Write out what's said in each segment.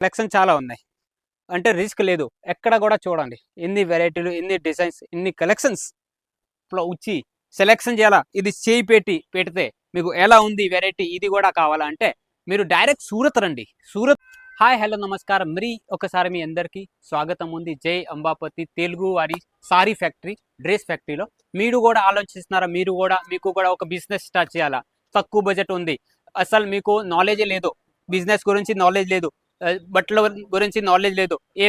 Collection చాలా ఉన్నాయి. అంటే రిస్క్ లేదు. ఎక్కడ కూడా చూడండి ఎన్ని వెరైటీలు, ఎన్ని డిజైన్స్, ఎన్ని కలెక్షన్స్ ఇట్లా వచ్చి సెలెక్షన్ చేయాలా. ఇది చేయి పెడితే మీకు ఎలా ఉంది వెరైటీ ఇది కూడా కావాలా అంటే మీరు డైరెక్ట్ సూరత్ రండి. సూరత్. హాయ్ హలో నమస్కారం. మరి ఒకసారి మీ అందరికీ స్వాగతం ఉంది జై అంబాపతి తెలుగు వారి సారీ ఫ్యాక్టరీ, డ్రెస్ ఫ్యాక్టరీలో. మీరు కూడా ఆలోచిస్తున్నారా, మీకు కూడా ఒక బిజినెస్ స్టార్ట్ చేయాలా, తక్కువ బడ్జెట్ ఉంది, అసలు మీకు నాలెడ్జ్ లేదు, బిజినెస్ గురించి నాలెడ్జ్ లేదు, బట్టల గురించి నాలెడ్జ్ లేదు, ఏ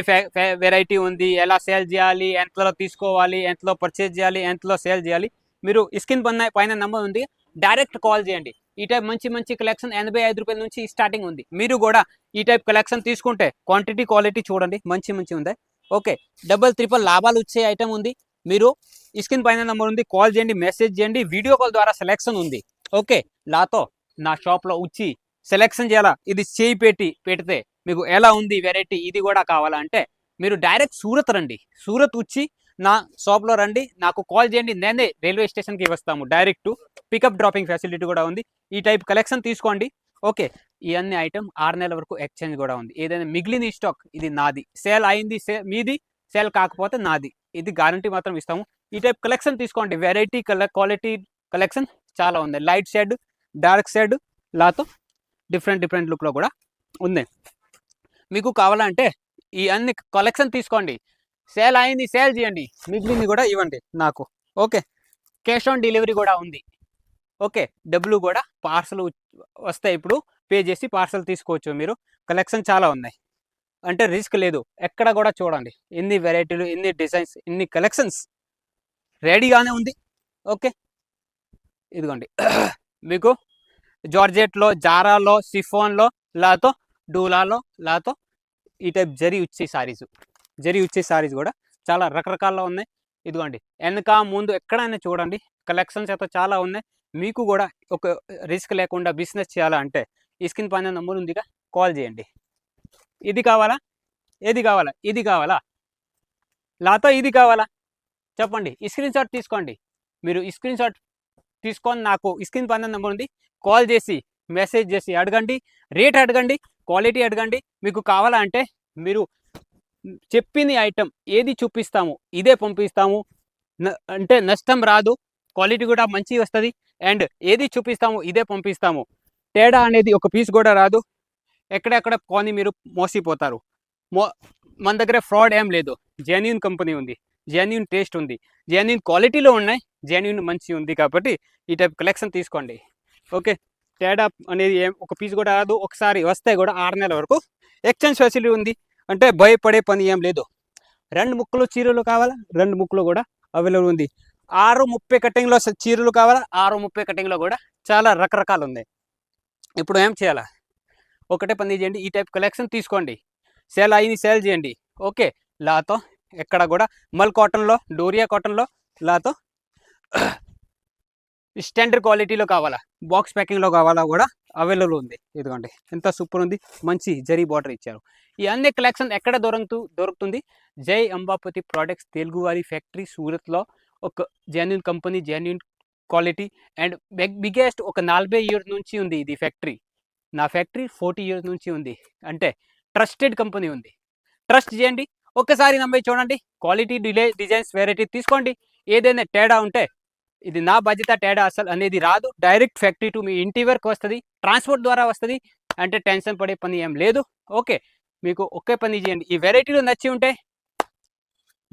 వెరైటీ ఉంది, ఎలా సేల్ చేయాలి, ఎంతలో తీసుకోవాలి, ఎంతలో పర్చేజ్ చేయాలి, ఎంతలో సేల్ చేయాలి, మీరు స్క్రీన్ పైన నెంబర్ ఉంది, డైరెక్ట్ కాల్ చేయండి. ఈ టైప్ మంచి మంచి కలెక్షన్ 85 రూపాయల నుంచి స్టార్టింగ్ ఉంది. మీరు కూడా ఈ టైప్ కలెక్షన్ తీసుకుంటే క్వాంటిటీ క్వాలిటీ చూడండి, మంచి ఉంది. ఓకే, డబల్ ట్రిపుల్ లాభాలు వచ్చే ఐటమ్ ఉంది. మీరు స్క్రీన్ పైన నెంబర్ ఉంది, కాల్ చేయండి, మెసేజ్ చేయండి, వీడియో కాల్ ద్వారా సెలెక్షన్ ఉంది. ఓకే, నాతో నా షాప్లో వచ్చి సెలెక్షన్ చేయాలా, ఇది చేయి పెడితే మీకు ఎలా ఉంది వెరైటీ ఇది కూడా కావాలా అంటే మీరు డైరెక్ట్ సూరత్ రండి. సూరత్ వచ్చి నా షాప్లో రండి, నాకు కాల్ చేయండి, నేనే రైల్వే స్టేషన్కి వస్తాము. డైరెక్ట్ పికప్ డ్రాపింగ్ ఫెసిలిటీ కూడా ఉంది. ఈ టైప్ కలెక్షన్ తీసుకోండి. ఓకే, ఈ అన్ని ఐటమ్ 6 నెలల వరకు ఎక్స్చేంజ్ కూడా ఉంది. ఏదైనా మిగిలిన స్టాక్ ఇది నాది, సేల్ అయింది మీది, సేల్ కాకపోతే నాది, ఇది గ్యారంటీ మాత్రం ఇస్తాము. ఈ టైప్ కలెక్షన్ తీసుకోండి. వెరైటీ క్వాలిటీ కలెక్షన్ చాలా ఉంది. లైట్ షేడ్, డార్క్ షేడ్ లాతో డిఫరెంట్ లుక్లో కూడా ఉంది. మీకు కావాలంటే ఈ అన్ని కలెక్షన్ తీసుకోండి. సేల్ అయింది సేల్ చేయండి, మిగిలింది కూడా ఇవ్వండి నాకు. ఓకే, క్యాష్ ఆన్ డెలివరీ కూడా ఉంది. ఓకే, డబ్బులు కూడా పార్సల్ వస్తాయి, ఇప్పుడు పే చేసి పార్సల్ తీసుకోవచ్చు. మీరు కలెక్షన్ చాలా ఉన్నాయి, అంటే రిస్క్ లేదు. ఎక్కడ కూడా చూడండి ఎన్ని వెరైటీలు, ఎన్ని డిజైన్స్, ఎన్ని కలెక్షన్స్ రెడీగానే ఉంది. ఓకే, ఇదిగోండి మీకు జార్జెట్లో, జారాలో, సిఫోన్లో లాతో, డూలాలో లాతో ఈ టైప్ జరీ వచ్చే సారీస్ కూడా చాలా రకరకాల్లో ఉన్నాయి. ఇదిగోండి వెనక ముందు ఎక్కడైనా చూడండి కలెక్షన్స్ అయితే చాలా ఉన్నాయి. మీకు కూడా ఒక రిస్క్ లేకుండా బిజినెస్ చేయాలంటే ఈ స్క్రీన్ పైన నెంబర్ ఉందిగా, కాల్ చేయండి. ఇది కావాలా, ఇది కావాలా లాతో ఇది కావాలా చెప్పండి, స్క్రీన్ షాట్ తీసుకోండి. మీరు స్క్రీన్ షాట్ తీసుకొని నాకు స్క్రీన్ పైన నెంబర్ ఉంది, కాల్ చేసి మెసేజ్ చేసి అడగండి, రేట్ అడగండి, క్వాలిటీ అడగండి. మీకు కావాలంటే మీరు చెప్పిన ఐటమ్ ఏది చూపిస్తాము ఇదే పంపిస్తాము, అంటే నష్టం రాదు, క్వాలిటీ కూడా మంచి వస్తుంది. అండ్ ఏది చూపిస్తాము ఇదే పంపిస్తాము, తేడా అనేది ఒక పీస్ కూడా రాదు. ఎక్కడెక్కడ కొని మీరు మోసిపోతారు. మన దగ్గర ఫ్రాడ్ ఏం లేదు, జెన్యూన్ కంపెనీ ఉంది, జెన్యూన్ టేస్ట్ ఉంది, జెన్యూన్ క్వాలిటీలో ఉన్నాయి, జెన్యూన్ మంచి ఉంది. కాబట్టి ఈ టైప్ కలెక్షన్ తీసుకోండి. ఓకే, తేడా అనేది ఒక పీస్ కూడా రాదు. ఒకసారి వస్తే కూడా 6 నెలల వరకు ఎక్స్చేంజ్ ఫెసిలిటీ ఉంది, అంటే భయపడే పని ఏం లేదు. 2 ముక్కలు చీరలు కావాలా, 2 ముక్కలు కూడా అవైలబుల్ ఉంది. 6:30 కటింగ్లో చీరలు కావాలా, 6:30 కటింగ్లో కూడా చాలా రకరకాలు ఉన్నాయి. ఇప్పుడు ఏం చేయాలా, ఒకటే పని చేయండి, ఈ టైప్ కలెక్షన్ తీసుకోండి, సేల్ అయ్యి సేల్ చేయండి. ఓకే, లాతో ఎక్కడ కూడా మల్ కాటన్లో, డోరియా కాటన్లో లాతో స్టాండర్డ్ క్వాలిటీలో కావాలా, బాక్స్ ప్యాకింగ్లో కావాలా కూడా అవైలబుల్ ఉంది. ఇదిగోండి ఎంత సూపర్ ఉంది, మంచి జరీ బార్డర్ ఇచ్చారు. ఈ అన్ని కలెక్షన్ ఎక్కడ దొరుకుతుంది, జై అంబాపతి ప్రోడక్ట్స్ తెలుగు వారి ఫ్యాక్టరీ సూరత్లో. ఒక genuine company, genuine quality and biggest ఒక 40 ఇయర్స్ నుంచి ఉంది ఇది ఫ్యాక్టరీ. నా ఫ్యాక్టరీ 40 ఇయర్స్ నుంచి ఉంది, అంటే ట్రస్టెడ్ కంపెనీ ఉంది. ట్రస్ట్ చేయండి, ఒక్కసారి నమ్మి చూడండి, క్వాలిటీ డిజైన్స్ వెరైటీ తీసుకోండి. ఏదైనా తేడా ఉంటే ఇది నా బాధ్యత, తేడా అసలు అనేది రాదు. డైరెక్ట్ ఫ్యాక్టరీ టు మీ ఇంటి వరకు వస్తుంది, ట్రాన్స్పోర్ట్ ద్వారా వస్తుంది, అంటే టెన్షన్ పడే పని ఏం లేదు. ఓకే, మీకు ఒకే పని చేయండి, ఈ వెరైటీలు నచ్చి ఉంటే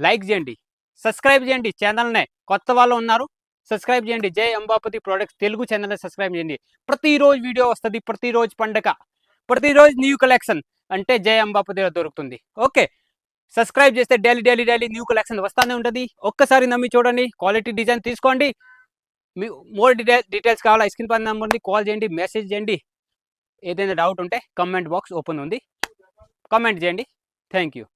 లైక్ చేయండి, సబ్స్క్రైబ్ చేయండి ఛానల్నే. కొత్త వాళ్ళు ఉన్నారు, సబ్స్క్రైబ్ చేయండి. జై అంబాపతి ప్రోడక్ట్స్ తెలుగు ఛానల్ని సబ్స్క్రైబ్ చేయండి. ప్రతిరోజు వీడియో వస్తుంది, ప్రతిరోజు పండగ, ప్రతిరోజు న్యూ కలెక్షన్ అంటే జై అంబాపతిలో దొరుకుతుంది. ఓకే, సబ్స్క్రైబ్ చేస్తే డైలీ న్యూ కలెక్షన్ వస్తూనే ఉంటుంది. ఒక్కసారి నమ్మి చూడండి, క్వాలిటీ డిజైన్ తీసుకోండి. మీ మోర్ డీటెయిల్స్ కావాలా, స్క్రీన్ పైన నెంబర్ని కాల్ చేయండి, మెసేజ్ చేయండి. ఏదైనా డౌట్ ఉంటే కమెంట్ బాక్స్ ఓపెన్ ఉంది, కామెంట్ చేయండి. Thank you.